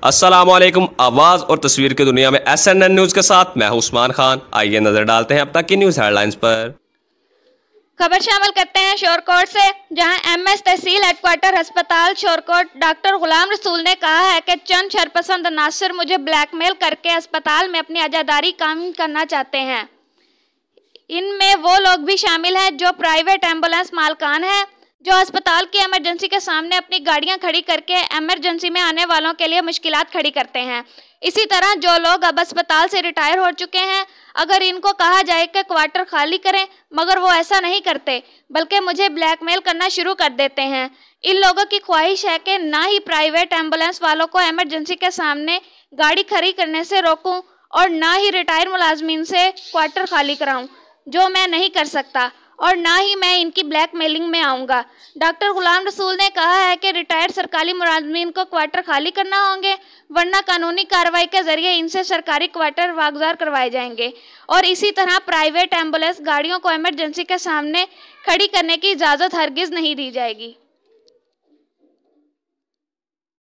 अस्सलामुअलैकुम। आवाज़ और तस्वीर की दुनिया में SNN न्यूज़ के साथ मैं हूं उस्मान खान। आइए नजर डालते हैं अब तक की न्यूज़ हेडलाइंस पर। खबर शामिल करते हैं शोरकोट से, जहां MS तहसील हेडक्वार्टर अस्पताल शोरकोट डॉक्टर गुलाम रसूल ने कहा है कि चंद शरपसंद अनासर मुझे ब्लैकमेल करके अस्पताल में अपनी आज़ादारी कायम करना चाहते हैं। इनमें वो लोग भी शामिल हैं जो प्राइवेट एम्बुलेंस मालकान हैं, जो अस्पताल की इमरजेंसी के सामने अपनी गाड़ियां खड़ी करके इमरजेंसी में आने वालों के लिए मुश्किलात खड़ी करते हैं। इसी तरह जो लोग अब अस्पताल से रिटायर हो चुके हैं, अगर इनको कहा जाए कि क्वार्टर खाली करें, मगर वो ऐसा नहीं करते बल्कि मुझे ब्लैकमेल करना शुरू कर देते हैं। इन लोगों की ख्वाहिश है कि ना ही प्राइवेट एम्बुलेंस वालों को इमरजेंसी के सामने गाड़ी खड़ी करने से रोकूं और ना ही रिटायर मुलाजमीन से क्वार्टर खाली कराऊं, जो मैं नहीं कर सकता, और ना ही मैं इनकी ब्लैकमेलिंग में आऊँगा। डॉक्टर गुलाम रसूल ने कहा है कि रिटायर्ड सरकारी मुलाजमीन को क्वार्टर खाली करना होंगे, वरना कानूनी कार्रवाई के जरिए इनसे सरकारी क्वार्टर वागुजार करवाए जाएंगे और इसी तरह प्राइवेट एम्बुलेंस गाड़ियों को इमरजेंसी के सामने खड़ी करने की इजाज़त हरगिज़ नहीं दी जाएगी।